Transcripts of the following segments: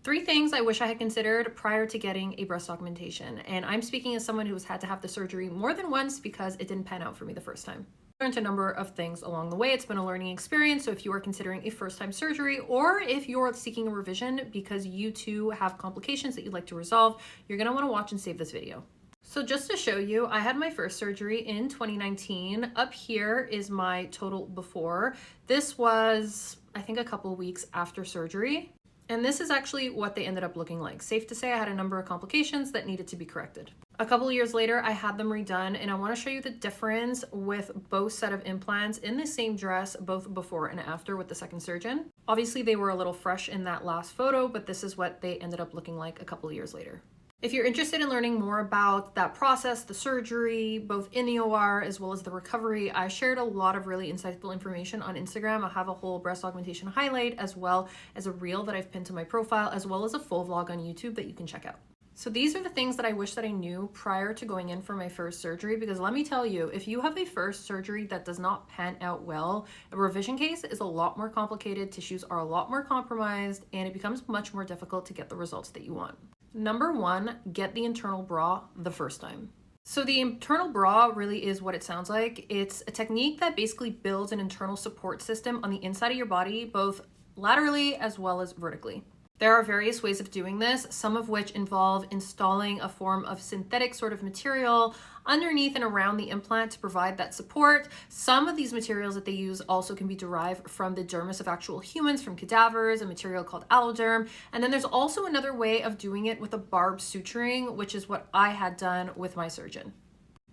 Three things I wish I had considered prior to getting a breast augmentation. And I'm speaking as someone who's had to have the surgery more than once because it didn't pan out for me the first time. I learned a number of things along the way. It's been a learning experience. So if you are considering a first-time surgery, or if you're seeking a revision because you too have complications that you'd like to resolve, you're going to want to watch and save this video. So just to show you, I had my first surgery in 2019. Up here is my total before. This was, I think, a couple weeks after surgery. And this is actually what they ended up looking like. Safe to say I had a number of complications that needed to be corrected. A couple of years later, I had them redone, and I want to show you the difference with both set of implants in the same dress, both before and after with the second surgeon. Obviously, they were a little fresh in that last photo, but this is what they ended up looking like a couple of years later. If you're interested in learning more about that process, the surgery, both in the OR as well as the recovery, I shared a lot of really insightful information on Instagram. I have a whole breast augmentation highlight as well as a reel that I've pinned to my profile, as well as a full vlog on YouTube that you can check out. So these are the things that I wish that I knew prior to going in for my first surgery, because let me tell you, if you have a first surgery that does not pan out well, a revision case is a lot more complicated, tissues are a lot more compromised, and it becomes much more difficult to get the results that you want. Number one, get the internal bra the first time. So the internal bra really is what it sounds like. It's a technique that basically builds an internal support system on the inside of your body, both laterally as well as vertically. There are various ways of doing this, some of which involve installing a form of synthetic sort of material underneath and around the implant to provide that support. Some of these materials that they use also can be derived from the dermis of actual humans, from cadavers, a material called alloderm. And then there's also another way of doing it with a barb suturing, which is what I had done with my surgeon.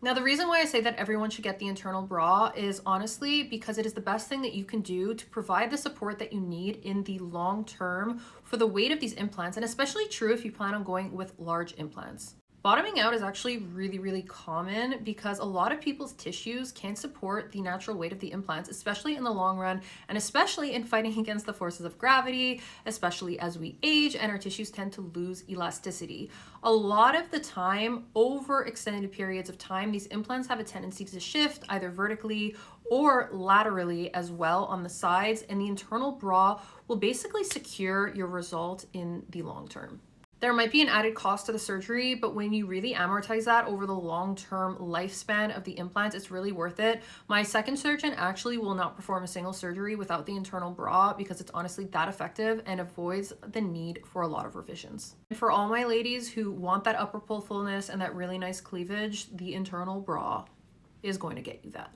Now, the reason why I say that everyone should get the internal bra is honestly because it is the best thing that you can do to provide the support that you need in the long term for the weight of these implants, and especially true if you plan on going with large implants. Bottoming out is actually really common because a lot of people's tissues can't support the natural weight of the implants, especially in the long run, and especially in fighting against the forces of gravity, especially as we age and our tissues tend to lose elasticity. A lot of the time, over extended periods of time, these implants have a tendency to shift either vertically or laterally as well on the sides, and the internal bra will basically secure your result in the long term. There might be an added cost to the surgery, but when you really amortize that over the long-term lifespan of the implants, it's really worth it. My second surgeon actually will not perform a single surgery without the internal bra because it's honestly that effective and avoids the need for a lot of revisions. And for all my ladies who want that upper pull fullness and that really nice cleavage, the internal bra is going to get you that.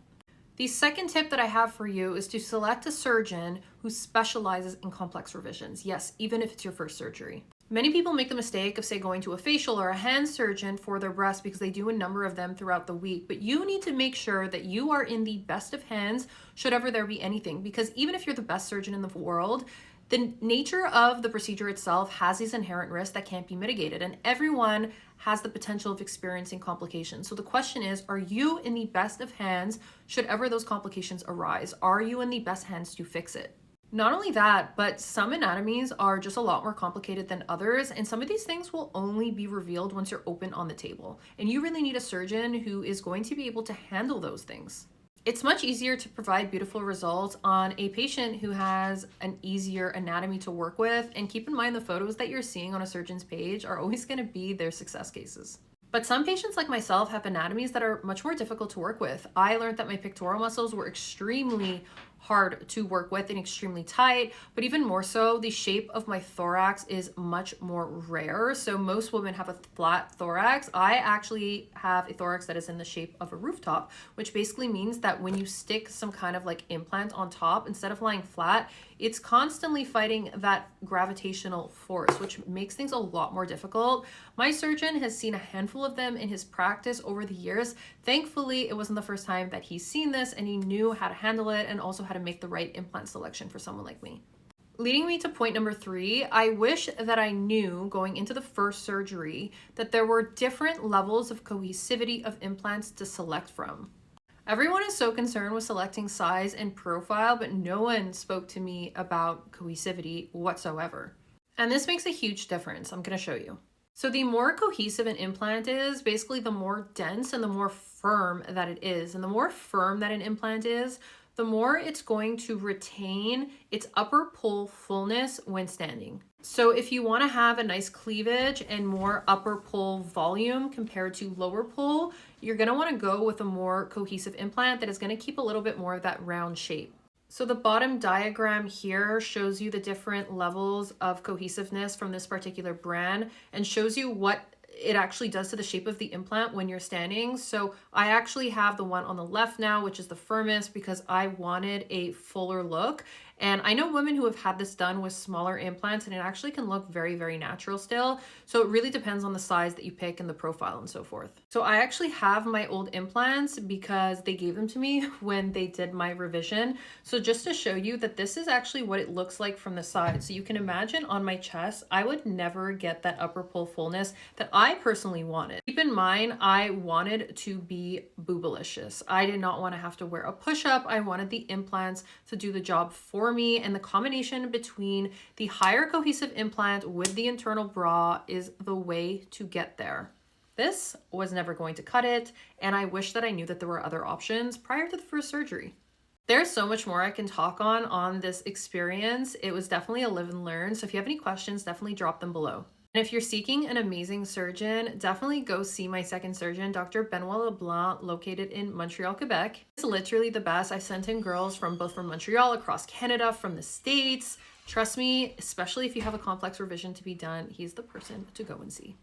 The second tip that I have for you is to select a surgeon who specializes in complex revisions. Yes, even if it's your first surgery. Many people make the mistake of, say, going to a facial or a hand surgeon for their breasts because they do a number of them throughout the week, but you need to make sure that you are in the best of hands should ever there be anything, because even if you're the best surgeon in the world, the nature of the procedure itself has these inherent risks that can't be mitigated, and everyone has the potential of experiencing complications. So the question is, are you in the best of hands should ever those complications arise? Are you in the best hands to fix it? Not only that, but some anatomies are just a lot more complicated than others, and some of these things will only be revealed once you're open on the table. And you really need a surgeon who is going to be able to handle those things. It's much easier to provide beautiful results on a patient who has an easier anatomy to work with, and keep in mind the photos that you're seeing on a surgeon's page are always going to be their success cases. But some patients like myself have anatomies that are much more difficult to work with. I learned that my pectoral muscles were extremely hard to work with and extremely tight, but even more so, the shape of my thorax is much more rare. So most women have a flat thorax. I actually have a thorax that is in the shape of a rooftop, which basically means that when you stick some kind of like implant on top, instead of lying flat, it's constantly fighting that gravitational force, which makes things a lot more difficult. My surgeon has seen a handful of them in his practice over the years. Thankfully, it wasn't the first time that he's seen this, and he knew how to handle it and also how to make the right implant selection for someone like me. Leading me to point number 3, I wish that I knew going into the first surgery that there were different levels of cohesivity of implants to select from. Everyone is so concerned with selecting size and profile, but no one spoke to me about cohesivity whatsoever. And this makes a huge difference. I'm going to show you. So the more cohesive an implant is, basically the more dense and the more firm that it is. And the more firm that an implant is, the more it's going to retain its upper pull fullness when standing. So if you want to have a nice cleavage and more upper pull volume compared to lower pull, you're going to want to go with a more cohesive implant that is going to keep a little bit more of that round shape. So the bottom diagram here shows you the different levels of cohesiveness from this particular brand and shows you what it actually does to the shape of the implant when you're standing. So I actually have the one on the left now, which is the firmest, because I wanted a fuller look. And I know women who have had this done with smaller implants and it actually can look very, very natural still. So it really depends on the size that you pick and the profile and so forth. So I actually have my old implants because they gave them to me when they did my revision. So just to show you that this is actually what it looks like from the side. So you can imagine on my chest, I would never get that upper pull fullness that I personally wanted. Keep in mind, I wanted to be boobalicious. I did not want to have to wear a push-up. I wanted the implants to do the job for me, and the combination between the higher cohesive implant with the internal bra is the way to get there. This was never going to cut it, and I wish that I knew that there were other options prior to the first surgery. There's so much more I can talk on this experience. It was definitely a live and learn. So if you have any questions, definitely drop them below. And if you're seeking an amazing surgeon, definitely go see my second surgeon, Dr. Benoit LeBlanc, located in Montreal, Quebec. It's literally the best. I sent in girls from Montreal, across Canada, from the States. Trust me, especially if you have a complex revision to be done, he's the person to go and see.